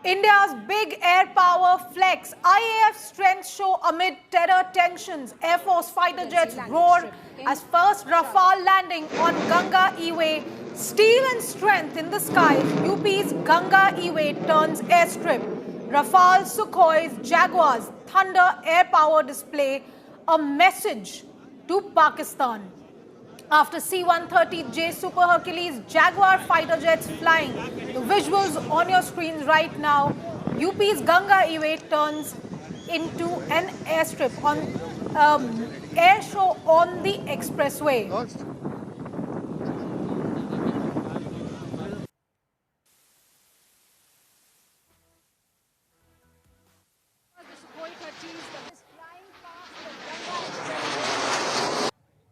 India's big air power flex. IAF strength show amid terror tensions. Air Force fighter jets roar as first Rafale landing on Ganga E-way. Steel and strength in the skies. UP's Ganga E-way turns airstrip. Rafale, Sukhois, Jaguars, Thunder air power display. A message to Pakistan. After C-130J Super Hercules Jaguar fighter jets flying. The visuals on your screens right now. UP's Ganga E-way turns into an airstrip on air show on the expressway.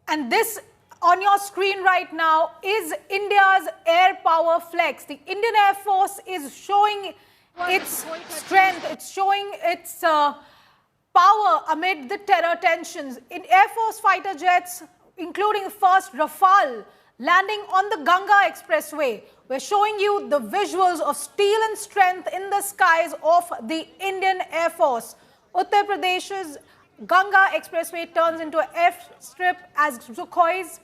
And this on your screen right now is India's air power flex. The Indian Air Force is showing its strength, it's showing its power amid the terror tensions. In Air Force fighter jets, including the first Rafale, landing on the Ganga Expressway. We're showing you the visuals of steel and strength in the skies of the Indian Air Force. Uttar Pradesh's Ganga Expressway turns into an airstrip as Sukhois,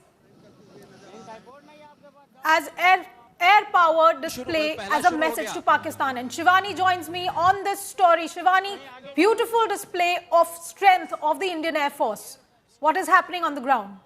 as air power display as a message to Pakistan. And Shivani joins me on this story. Shivani, beautiful display of strength of the Indian Air Force. What is happening on the ground?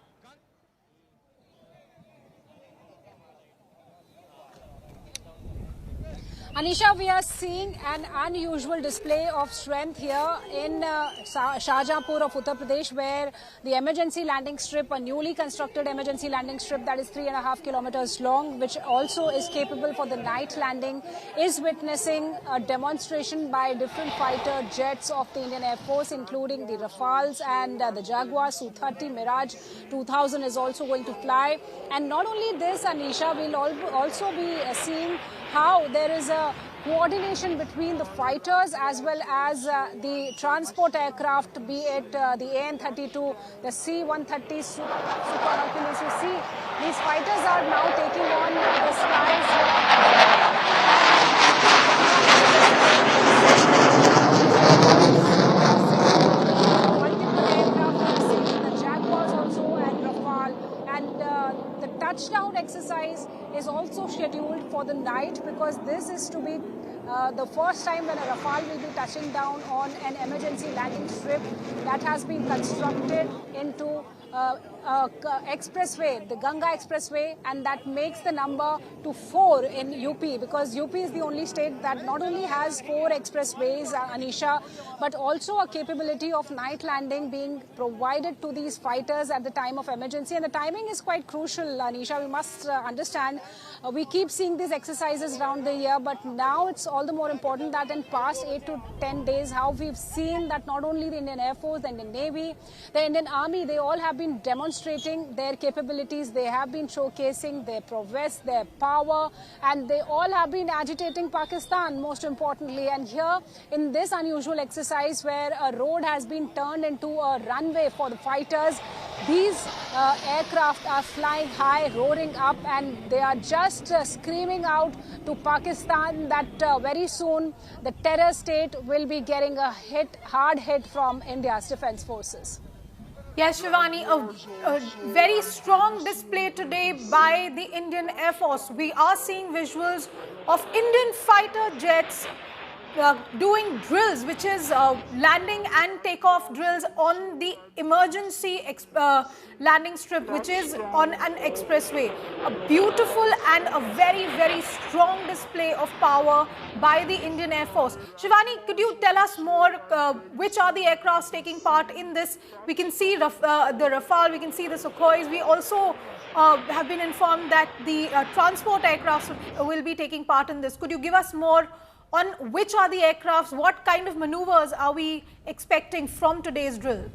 Anisha, we are seeing an unusual display of strength here in Shahjahanpur of Uttar Pradesh, where the emergency landing strip, a newly constructed emergency landing strip that is 3.5 kilometers long, which also is capable for the night landing, is witnessing a demonstration by different fighter jets of the Indian Air Force, including the Rafales and the Jaguar Su-30 Mirage 2000 is also going to fly. And not only this, Anisha, we'll also be seeing how there is a coordination between the fighters as well as the transport aircraft, be it the AN-32, the C-130 Super Hercules. You see, these fighters are now taking on the skies. Touchdown exercise is also scheduled for the night, because this is to be the first time when a Rafale will be touching down on an emergency landing strip that has been constructed into expressway, the Ganga Expressway, and that makes the number to 4 in UP, because UP is the only state that not only has 4 expressways, Anisha, but also a capability of night landing being provided to these fighters at the time of emergency. And the timing is quite crucial, Anisha. We must understand, we keep seeing these exercises around the year, but now it's all the more important that in past 8 to 10 days, how we've seen that not only the Indian Air Force, the Indian Navy, the Indian Army, they all have been demonstrating their capabilities. They have been showcasing their prowess, their power, and they all have been agitating Pakistan, most importantly. And here in this unusual exercise, where a road has been turned into a runway for the fighters, these aircraft are flying high, roaring up, and they are just screaming out to Pakistan that very soon the terror state will be getting a hard hit from India's defense forces. Yes, Shivani, a very strong display today by the Indian Air Force. We are seeing visuals of Indian fighter jets doing drills, which is landing and takeoff drills on the emergency landing strip, which is on an expressway. A beautiful and a very, very strong display of power by the Indian Air Force. Shivani, could you tell us more, which are the aircrafts taking part in this? We can see the Rafale, we can see the Sukhois. We also have been informed that the transport aircrafts will be taking part in this. Could you give us more on which are the aircrafts, what kind of maneuvers are we expecting from today's drill?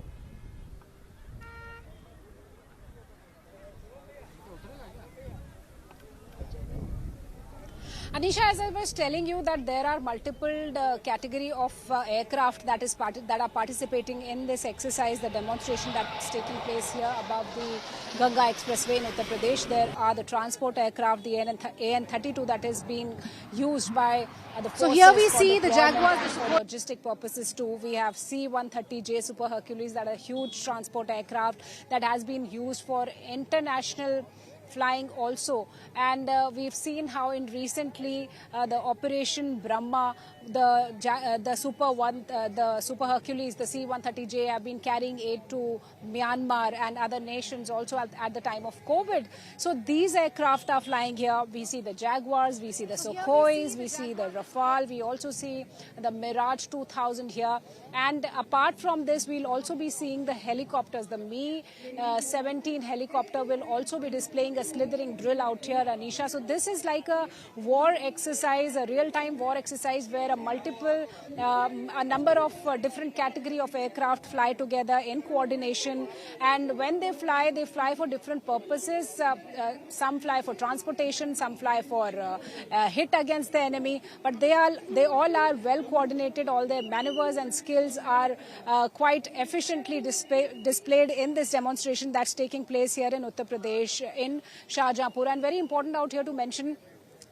Anisha, as I was telling you that there are multiple category of aircraft that are participating in this exercise, the demonstration that's taking place here above the Ganga Expressway in Uttar Pradesh. There are the transport aircraft, the AN-32 that is being used by the forces. So here we see the Jaguars for logistic purposes too. We have C-130J Super Hercules, that are a huge transport aircraft that has been used for international flying also, and we've seen how in recently the Operation Brahma, the Super Hercules, the C-130J have been carrying aid to Myanmar and other nations also at the time of COVID. So these aircraft are flying here. We see the Jaguars, we see the Sukhois, we see the Rafale, we also see the Mirage 2000 here, and apart from this we'll also be seeing the helicopters. The Mi-17 helicopter will also be displaying a slithering drill out here, Anisha. So this is like a war exercise, a real-time war exercise where a number of different category of aircraft fly together in coordination, and when they fly for different purposes. Some fly for transportation, some fly for hit against the enemy, but they all are well coordinated. All their maneuvers and skills are quite efficiently displayed in this demonstration that's taking place here in Uttar Pradesh, in Shahjahanpur. And very important out here to mention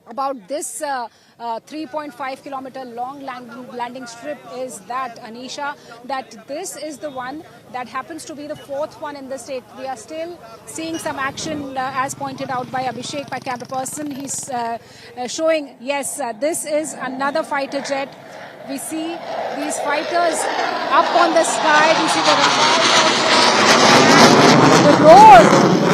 about this 3.5 kilometer long landing strip is that, Anisha, that this is the one that happens to be the fourth one in the state. We are still seeing some action, as pointed out by Abhishek, my camera person. He's showing, yes, this is another fighter jet. We see these fighters up on the sky. We see the roar.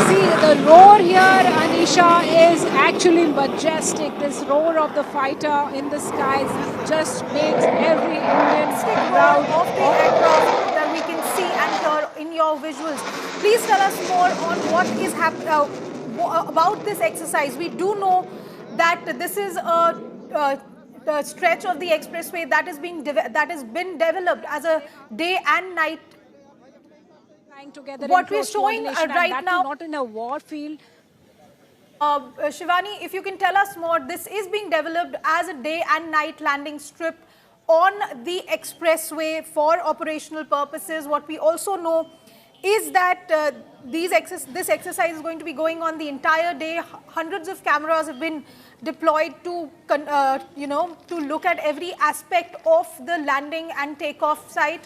See, the roar here, Anisha, is actually majestic. This roar of the fighter in the skies just makes every Indian proud of the aircraft that we can see and hear in your visuals. Please tell us more on what is happening about this exercise. We do know that this is the stretch of the expressway that has been developed as a day and night. Together what we're showing right now, not in a war field. Shivani, if you can tell us more, this is being developed as a day and night landing strip on the expressway for operational purposes. What we also know is that this exercise is going to be going on the entire day. Hundreds of cameras have been deployed to to look at every aspect of the landing and takeoff site.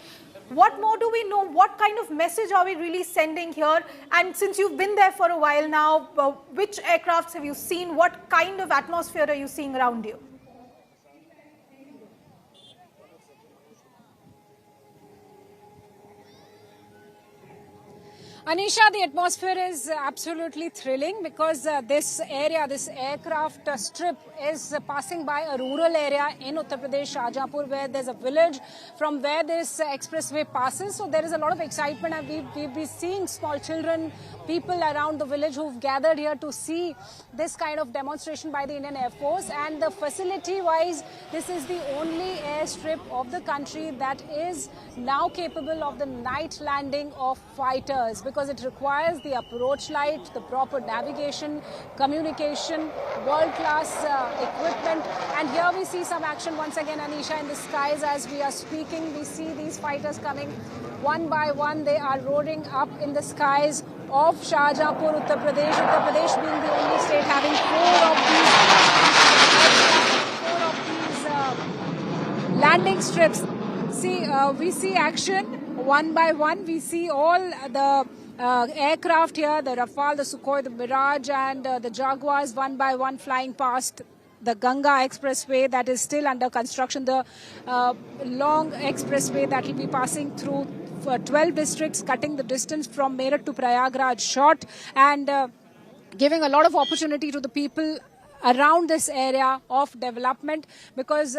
What more do we know? What kind of message are we really sending here? And since you've been there for a while now, which aircrafts have you seen? What kind of atmosphere are you seeing around you? Anisha, the atmosphere is absolutely thrilling because this area, this aircraft strip is passing by a rural area in Uttar Pradesh, Shahjahanpur, where there's a village from where this expressway passes. So there is a lot of excitement, and we've been seeing small children, people around the village who've gathered here to see this kind of demonstration by the Indian Air Force. And the facility-wise, this is the only airstrip of the country that is now capable of the night landing of fighters, because it requires the approach light, the proper navigation, communication, world-class equipment. And here we see some action once again, Anisha, in the skies as we are speaking. We see these fighters coming one by one. They are roaring up in the skies of Shahjahanpur, Uttar Pradesh. Uttar Pradesh being the only state having four of these landing strips. See, we see action one by one. We see all the aircraft here, the Rafale, the Sukhoi, the Mirage, and the Jaguars one by one flying past the Ganga Expressway that is still under construction, the long expressway that will be passing through 12 districts, cutting the distance from Meerut to Prayagraj short, and giving a lot of opportunity to the people around this area of development, because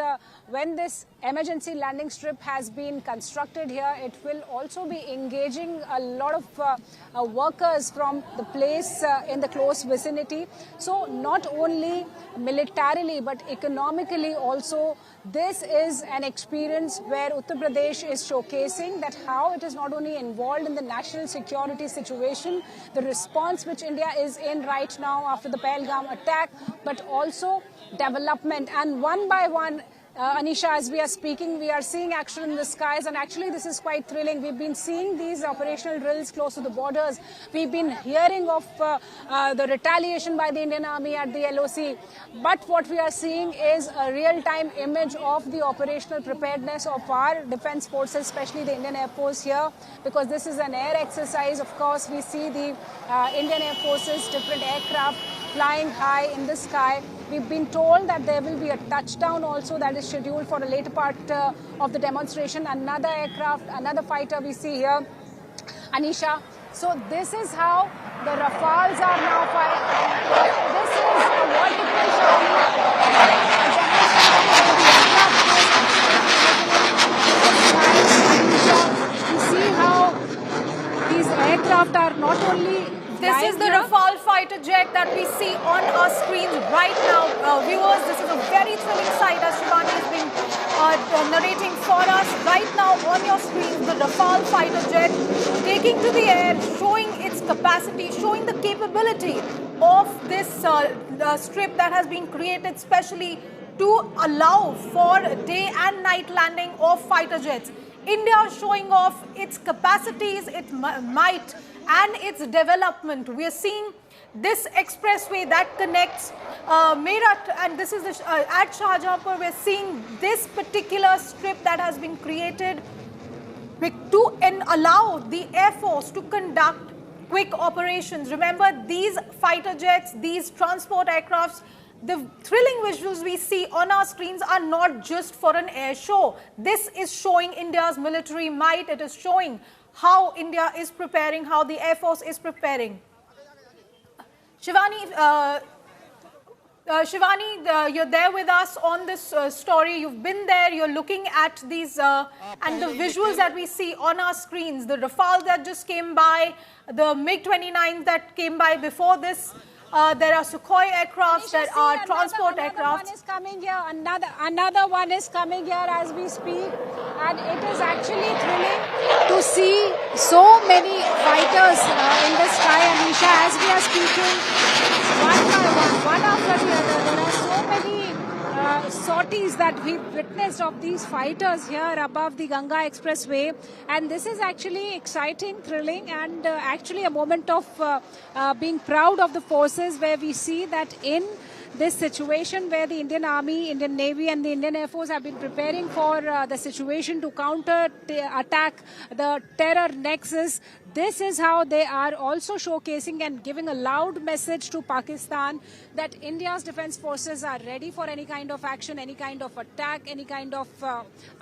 when this emergency landing strip has been constructed here, it will also be engaging a lot of workers from the place in the close vicinity. So not only militarily but economically also, this is an experience where Uttar Pradesh is showcasing that how it is not only involved in the national security situation, the response which India is in right now after the Pahalgam attack, but but also development. And one by one, Anisha, as we are speaking, we are seeing action in the skies, and actually this is quite thrilling. We've been seeing these operational drills close to the borders. We've been hearing of the retaliation by the Indian Army at the LOC. But what we are seeing is a real-time image of the operational preparedness of our defense forces, especially the Indian Air Force here, because this is an air exercise. Of course, we see the Indian Air Force's different aircraft flying high in the sky. We've been told that there will be a touchdown also that is scheduled for the later part of the demonstration. Another aircraft, another fighter we see here, Anisha. So this is how the Rafales are now firing. This is what it will show you. You see how these aircraft are not only this is the Rafale fighter jet that we see on our screens right now. Viewers, this is a very thrilling sight as Shivani has been narrating for us. Right now on your screens, the Rafale fighter jet taking to the air, showing its capacity, showing the capability of this strip that has been created specially to allow for day and night landing of fighter jets. India showing off its capacities, its might, and its development. We are seeing this expressway that connects Meerut, and this is at Shahjahanpur. We are seeing this particular strip that has been created to allow the Air Force to conduct quick operations. Remember, these fighter jets, these transport aircrafts, the thrilling visuals we see on our screens are not just for an air show. This is showing India's military might. It is showing how India is preparing, how the Air Force is preparing. Shivani, you're there with us on this story. You've been there. You're looking at these and the visuals that we see on our screens. The Rafale that just came by, the MiG-29 that came by before this. There are Sukhoi aircrafts, there are transport aircrafts. One is coming here. Another one is coming here as we speak, and it is actually thrilling to see so many fighters in the sky, Anisha, as we are speaking. One after the other, there are so many sorties that we've witnessed of these fighters here above the Ganga Expressway, and this is actually exciting, thrilling, and actually a moment of being proud of the forces, where we see that in this situation where the Indian Army, Indian Navy and the Indian Air Force have been preparing for the situation to counter attack the terror nexus. This is how they are also showcasing and giving a loud message to Pakistan that India's defense forces are ready for any kind of action, any kind of attack, any kind of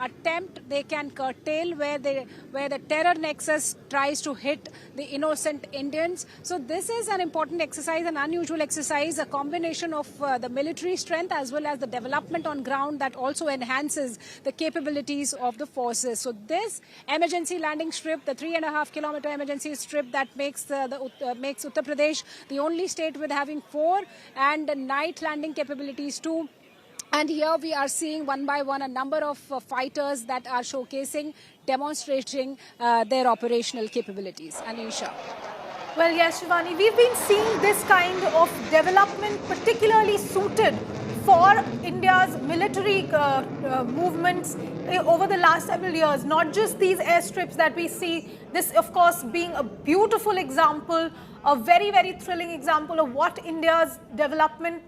attempt they can curtail where the terror nexus tries to hit the innocent Indians. So this is an important exercise, an unusual exercise, a combination of the military strength as well as the development on ground that also enhances the capabilities of the forces. So this emergency landing strip, the 3.5-kilometer emergency strip that makes makes Uttar Pradesh the only state with having 4 and night landing capabilities too. And here we are seeing one by one a number of fighters that are showcasing, demonstrating their operational capabilities. Anisha. Well, yes, Shivani, we've been seeing this kind of development particularly suited for India's military movements over the last several years. Not just these airstrips that we see, this of course being a beautiful example, a very, very thrilling example of what India's development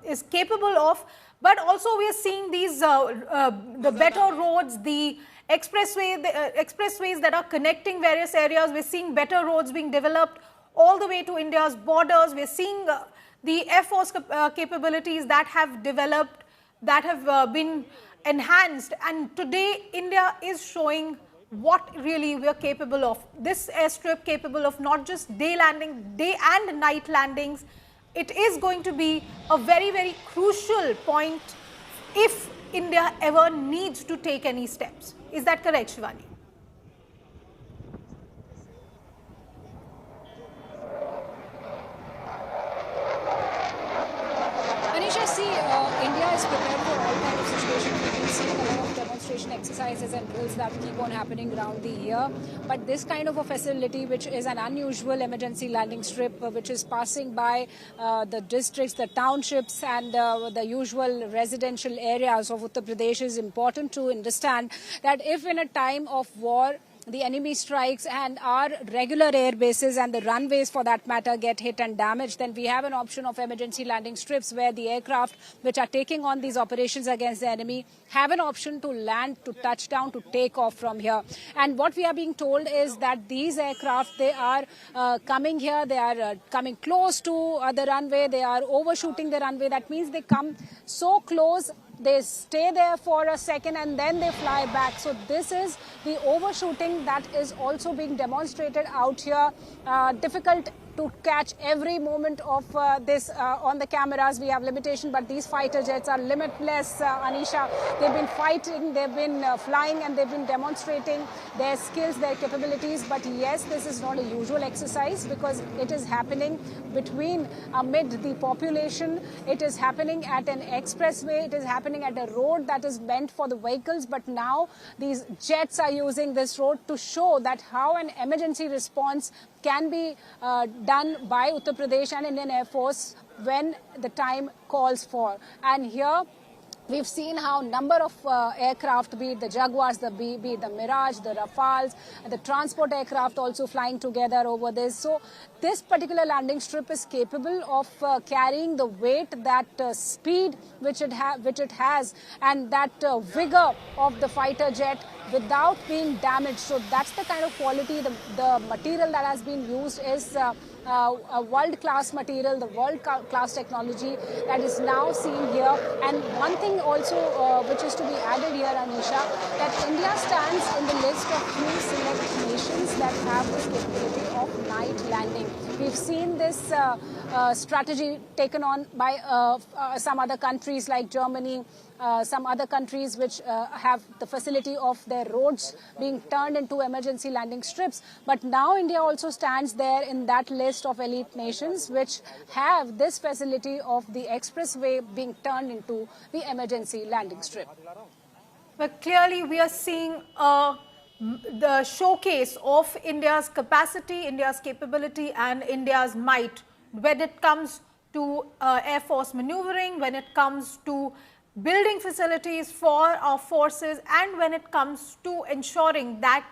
is capable of. But also we are seeing these, the better roads, the expressways that are connecting various areas. We're seeing better roads being developed all the way to India's borders. We're seeing the Air Force capabilities that have developed, that have been enhanced. And today, India is showing what really we are capable of. This airstrip capable of not just day and night landings. It is going to be a very, very crucial point if India ever needs to take any steps. Is that correct, Shivani? Anisha, see, India is prepared for all kinds of situations. We've been seeing a lot of demonstrations demonstration exercises and drills that keep on happening around the year. But this kind of a facility, which is an unusual emergency landing strip, which is passing by the districts, the townships, and the usual residential areas of Uttar Pradesh, is important to understand that if in a time of war, the enemy strikes and our regular air bases and the runways for that matter get hit and damaged, then we have an option of emergency landing strips where the aircraft which are taking on these operations against the enemy have an option to land, to touch down, to take off from here. And what we are being told is that these aircraft, they are coming here, they are coming close to the runway, they are overshooting the runway. That means they come so close, they stay there for a second and then they fly back. So this is the overshooting that is also being demonstrated out here. Difficult to catch every moment of this on the cameras. We have limitation, but these fighter jets are limitless, Anisha. They've been fighting, they've been flying, and they've been demonstrating their skills, their capabilities. But yes, this is not a usual exercise because it is happening amid the population. It is happening at an expressway. It is happening at a road that is meant for the vehicles. But now these jets are using this road to show that how an emergency response can be done by Uttar Pradesh and Indian Air Force when the time calls for. And here we've seen how number of aircraft, be it the Jaguars, be it the Mirage, the Rafales, the transport aircraft also flying together over this. So this particular landing strip is capable of carrying the weight, that speed which it has, and that vigor of the fighter jet without being damaged. So that's the kind of quality. The material that has been used is a world-class material, the world-class technology that is now seen here. And one thing also which is to be added here, Anisha, that India stands in the list of few select nations that have this capability of night landing. We've seen this strategy taken on by some other countries like Germany, some other countries which have the facility of their roads being turned into emergency landing strips. But now India also stands there in that list of elite nations which have this facility of the expressway being turned into the emergency landing strip. But clearly we are seeing the showcase of India's capacity, India's capability, and India's might when it comes to Air Force maneuvering, when it comes to building facilities for our forces, and when it comes to ensuring that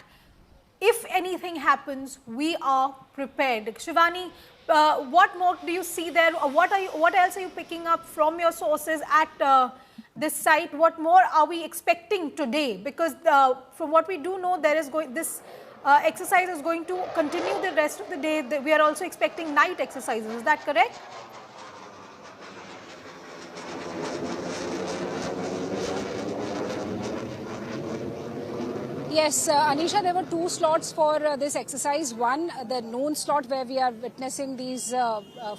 if anything happens, we are prepared. Shivani, what more do you see there? What else are you picking up from your sources at this site? What more are we expecting today? Because from what we do know, this exercise is going to continue the rest of the day. We are also expecting night exercises. Is that correct? Yes, Anisha, there were two slots for this exercise. One, the noon slot where we are witnessing these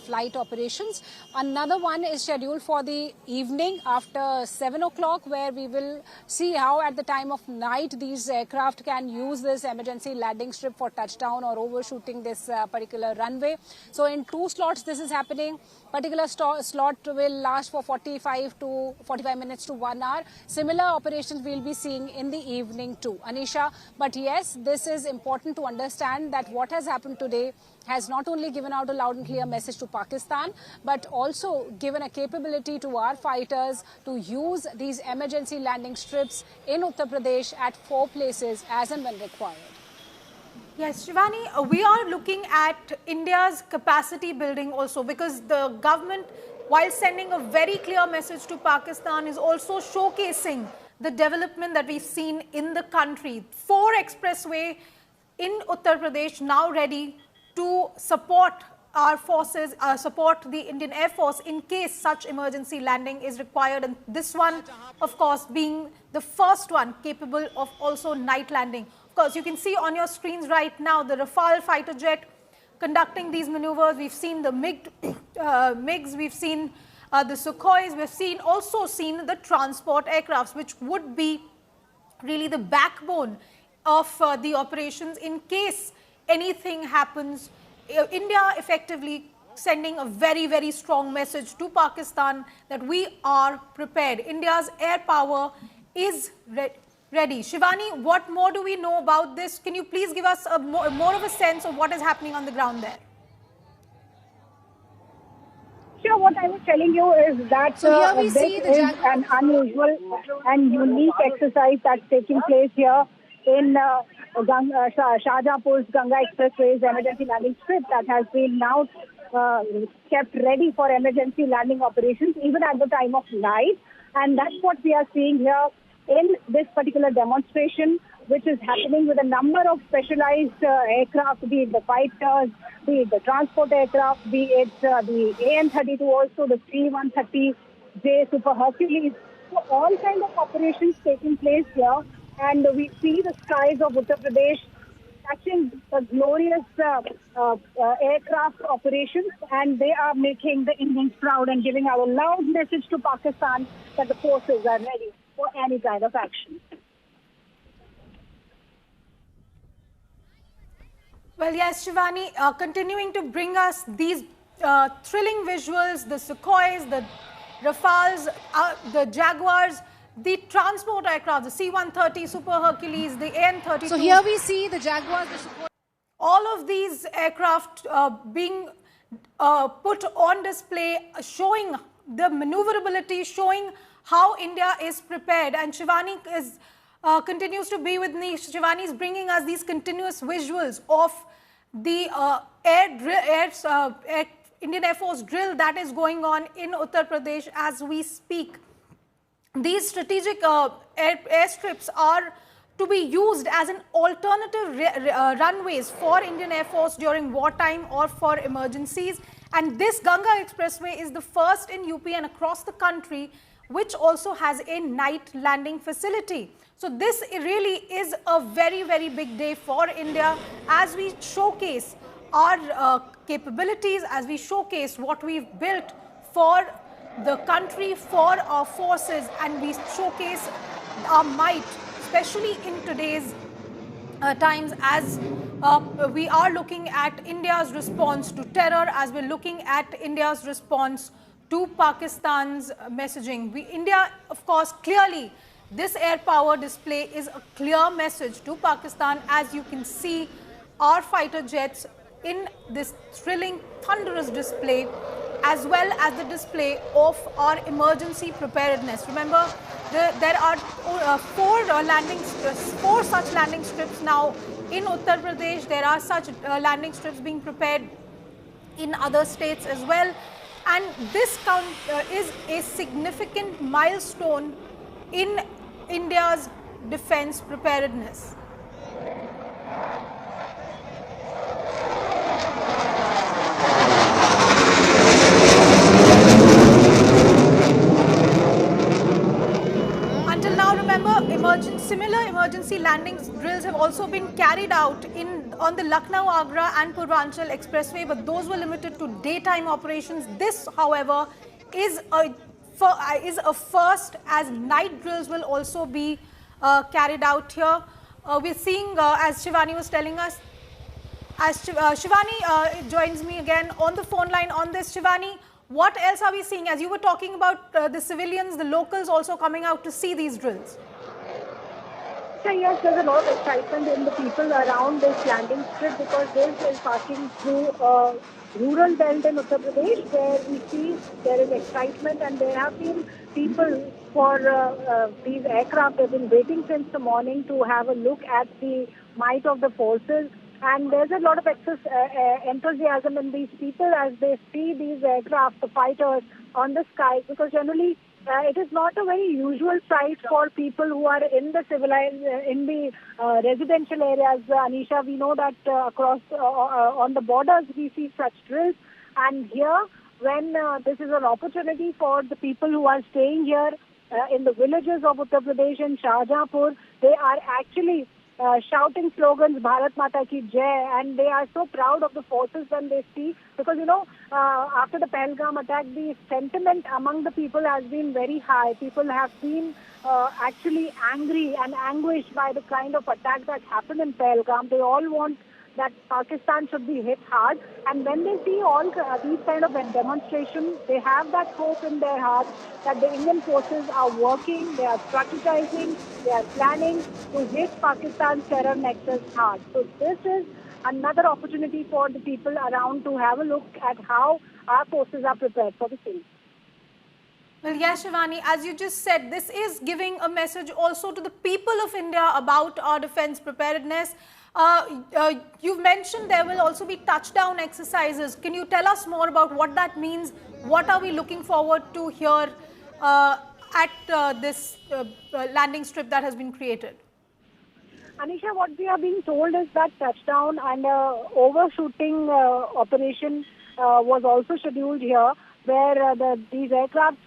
flight operations. Another one is scheduled for the evening after 7 o'clock, where we will see how at the time of night these aircraft can use this emergency landing strip for touchdown or overshooting this particular runway. So in two slots this is happening. Particular slot will last for 45 minutes to 1 hour. Similar operations we'll be seeing in the evening too, Anisha. But yes, this is important to understand that what has happened today has not only given out a loud and clear message to Pakistan, but also given a capability to our fighters to use these emergency landing strips in Uttar Pradesh at 4 places as and when required. Yes, Shivani, we are looking at India's capacity building also, because the government, while sending a very clear message to Pakistan, is also showcasing the development that we've seen in the country. 4 expressway in Uttar Pradesh now ready to support our forces, support the Indian Air Force in case such emergency landing is required. And this one, of course, being the first one capable of also night landing. Of course, you can see on your screens right now the Rafale fighter jet conducting these maneuvers. We've seen the MiGs, we've seen the Sukhois, we've also seen the transport aircrafts, which would be really the backbone of the operations in case anything happens. India effectively sending a very, very strong message to Pakistan that we are prepared. India's air power is ready. Shivani, what more do we know about this? Can you please give us a more of a sense of what is happening on the ground there? Sure, what I was telling you is that So here we this see the is an unusual and unique exercise that's taking place here in Shahjahanpur's Ganga Expressway's emergency landing strip that has been now kept ready for emergency landing operations even at the time of night. And that's what we are seeing here in this particular demonstration, which is happening with a number of specialized aircraft, be it the fighters, be it the transport aircraft, be it the AN-32, also the C-130J Super Hercules. So all kinds of operations taking place here, and we see the skies of Uttar Pradesh touching the glorious aircraft operations, and they are making the Indians proud and giving our loud message to Pakistan that the forces are ready for any kind of action. Well, yes, Shivani, continuing to bring us these thrilling visuals, the Sukhois, the Rafales, the Jaguars, the transport aircraft, the C-130 Super Hercules, the AN-32. So here we see the Jaguars, the Sukhoi. All of these aircraft being put on display, showing the maneuverability, showing how India is prepared. And Shivani is continues to be with me. Shivani is bringing us these continuous visuals of the Indian Air Force drill that is going on in Uttar Pradesh as we speak. These strategic airstrips are to be used as an alternative runways for Indian Air Force during wartime or for emergencies. And this Ganga Expressway is the first in UP and across the country which also has a night landing facility. So this really is a very, very big day for India as we showcase our capabilities, as we showcase what we've built for the country, for our forces, and we showcase our might, especially in today's times as we are looking at India's response to terror, as we're looking at India's response to Pakistan's messaging. India, of course, clearly, this air power display is a clear message to Pakistan. As you can see, our fighter jets in this thrilling, thunderous display, as well as the display of our emergency preparedness. Remember, there are four such landing strips now in Uttar Pradesh. There are such landing strips being prepared in other states as well. And this is a significant milestone in India's defense preparedness. Until now, remember, similar emergency landing drills have also been carried out on the Lucknow-Agra and Purvanchal Expressway, but those were limited to daytime operations. This, however, is a first, as night drills will also be carried out here. We're seeing, as Shivani was telling us, as Shivani joins me again on the phone line on this. Shivani, what else are we seeing? As you were talking about the civilians, the locals also coming out to see these drills. So yes, there's a lot of excitement in the people around this landing strip because this is passing through a rural belt in Uttar Pradesh where we see there is excitement, and there have been people for these aircraft. They've been waiting since the morning to have a look at the might of the forces. And there's a lot of enthusiasm in these people as they see these aircraft, the fighters on the sky, because generally it is not a very usual sight for people who are in the residential areas. Anisha, we know that across on the borders we see such drills, and here when this is an opportunity for the people who are staying here in the villages of Uttar Pradesh and Shahjahanpur, they are actually shouting slogans, Bharat Mata Ki Jai, and they are so proud of the forces when they see, because after the Pahalgam attack, the sentiment among the people has been very high. People have been actually angry and anguished by the kind of attack that happened in Pahalgam. They all want that Pakistan should be hit hard. And when they see all these kind of demonstrations, they have that hope in their hearts that the Indian forces are working, they are strategizing, they are planning to hit Pakistan's terror nexus hard. So this is another opportunity for the people around to have a look at how our forces are prepared for the same. Well, yes, Shivani, as you just said, this is giving a message also to the people of India about our defense preparedness. You've mentioned there will also be touchdown exercises. Can you tell us more about what that means? What are we looking forward to here at this landing strip that has been created? Anisha, what we are being told is that touchdown and overshooting operation was also scheduled here, where these aircraft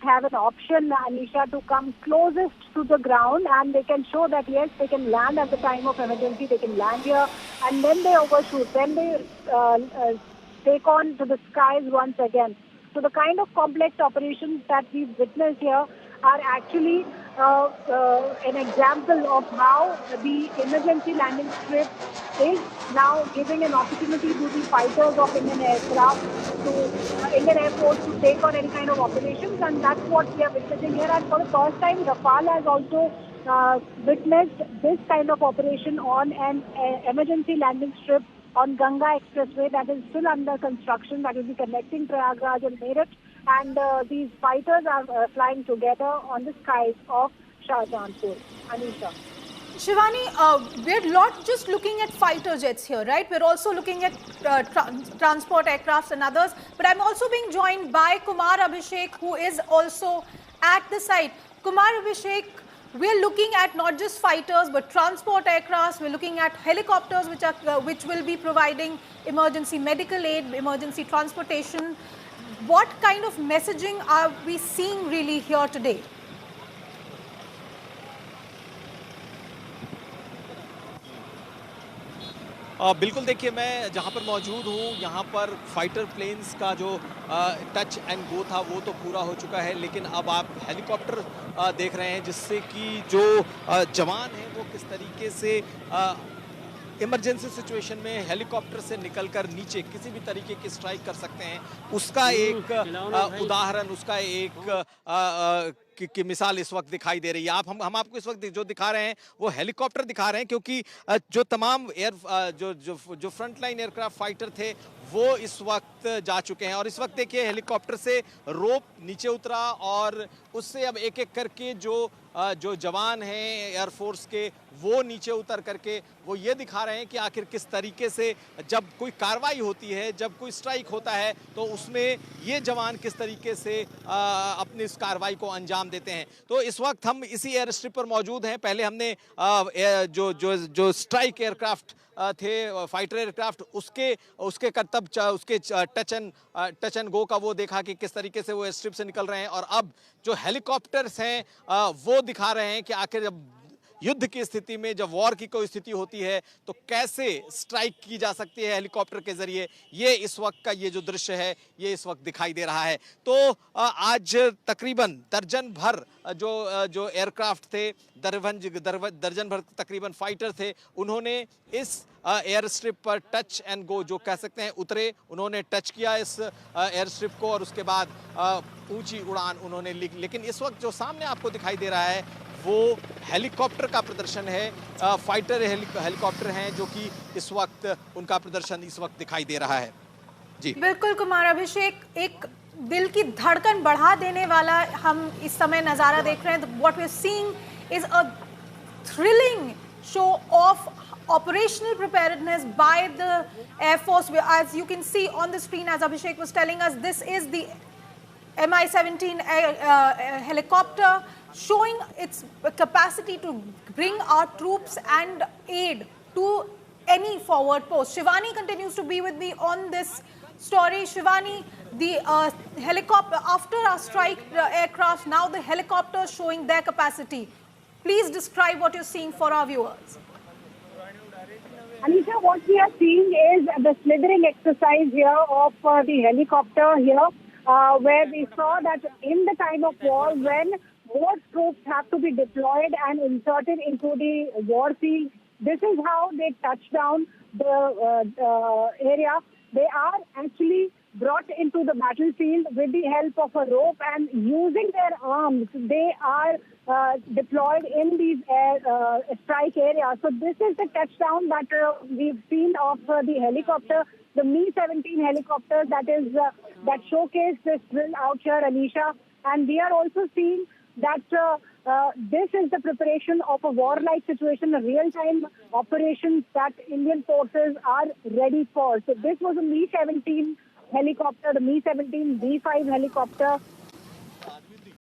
have an option, Anisha, to come closest to the ground, and they can show that yes, they can land at the time of emergency. They can land here, and then they overshoot. Then they take on to the skies once again. So the kind of complex operations that we've witnessed here are actually an example of how the emergency landing strip is now giving an opportunity to the fighters of Indian aircraft, to Indian Air Force, to take on any kind of operations, and that's what we are witnessing here. And for the first time, Rafale has also witnessed this kind of operation on an emergency landing strip on Ganga Expressway that is still under construction, that will be connecting Prayagraj and Meerut. And these fighters are flying together on the skies of Shahjahanpur. Anisha. Shivani, we're not just looking at fighter jets here, right? We're also looking at transport aircrafts and others. But I'm also being joined by Kumar Abhishek, who is also at the site. Kumar Abhishek, we're looking at not just fighters, but transport aircrafts. We're looking at helicopters, which will be providing emergency medical aid, emergency transportation. What kind of messaging are we seeing really here today? बिल्कुल, देखिए मैं जहाँ पर मौजूद हूँ यहाँ पर fighter planes का जो टच एंड गो था वो तो पूरा हो चुका है, लेकिन अब आप हेलीकॉप्टर देख रहे हैं जिससे कि जो जवान हैं वो किस तरीके से इमरजेंसी सिचुएशन में हेलीकॉप्टर से निकलकर नीचे किसी भी तरीके की स्ट्राइक कर सकते हैं, उसका एक उदाहरण, उसका एक की मिसाल इस वक्त दिखाई दे रही है। हम आपको इस वक्त जो दिखा रहे हैं वो हेलीकॉप्टर दिखा रहे हैं, क्योंकि जो तमाम जो फ्रंट लाइन एयरक्राफ्ट फाइटर थे वो इस वक्त जा चुके हैं। और इस वक्त देखिए हेलीकॉप्टर से रोप नीचे उतरा और उससे अब एक एक करके जो जवान हैं एयरफोर्स के वो नीचे उतर करके वो ये दिखा रहे हैं कि आखिर किस तरीके से जब कोई कार्रवाई होती है, जब कोई स्ट्राइक होता है, तो उसमें ये जवान किस तरीके से अपनी इस कार्रवाई को अंजाम देते हैं। तो इस वक्त हम इसी एयर स्ट्रिप पर मौजूद हैं। पहले हमने जो स्ट्राइक एयरक्राफ्ट थे, फाइटर एयरक्राफ्ट, उसके करतब उसके टच एंड गो का वो देखा कि किस तरीके से वो एयर स्ट्रिप से निकल रहे हैं। और अब जो हेलीकॉप्टर्स हैं वो दिखा रहे हैं कि आखिर जब युद्ध की स्थिति में, जब वॉर की कोई स्थिति होती है तो कैसे स्ट्राइक की जा सकती है हेलीकॉप्टर के जरिए। ये इस वक्त का ये जो दृश्य है ये इस वक्त दिखाई दे रहा है। तो आज तकरीबन दर्जन भर जो एयरक्राफ्ट थे, दर्जन भर तकरीबन फाइटर थे, उन्होंने इस एयर स्ट्रिप पर टच एंड गो जो कह सकते हैं उतरे, उन्होंने टच किया इस एयर स्ट्रिप को और उसके बाद ऊंची उड़ान उन्होंने ली। लेकिन इस वक्त जो सामने आपको दिखाई दे रहा है वो हेलीकॉप्टर का प्रदर्शन है, फाइटर हेलीकॉप्टर हैं जो कि इस वक्त उनका प्रदर्शन इस वक्त दिखाई दे रहा है। जी बिल्कुल कुमार अभिषेक, एक दिल की धड़कन बढ़ा देने वाला हम इस समय नजारा देख रहे हैं। What we are seeing is a thrilling show of operational preparedness by the Air Force. As you can see on the screen, as Abhishek was telling us, this is the Mi-17 helicopter showing its capacity to bring our troops and aid to any forward post. Shivani continues to be with me on this story. Shivani, the helicopter, after our strike aircraft, now the helicopters showing their capacity. Please describe what you're seeing for our viewers. Anisha, what we are seeing is the slithering exercise here of the helicopter here, where we saw that in the time of war, when more troops have to be deployed and inserted into the war field, this is how they touch down the area. They are actually brought into the battlefield with the help of a rope, and using their arms, they are deployed in these strike areas. So this is the touchdown that we've seen of the helicopter, the Mi-17 helicopter that showcased this drill out here, Anisha. And we are also seeing that this is the preparation of a warlike situation, a real-time operations that Indian forces are ready for. So this was a Mi-17 helicopter, the Mi-17 V5 helicopter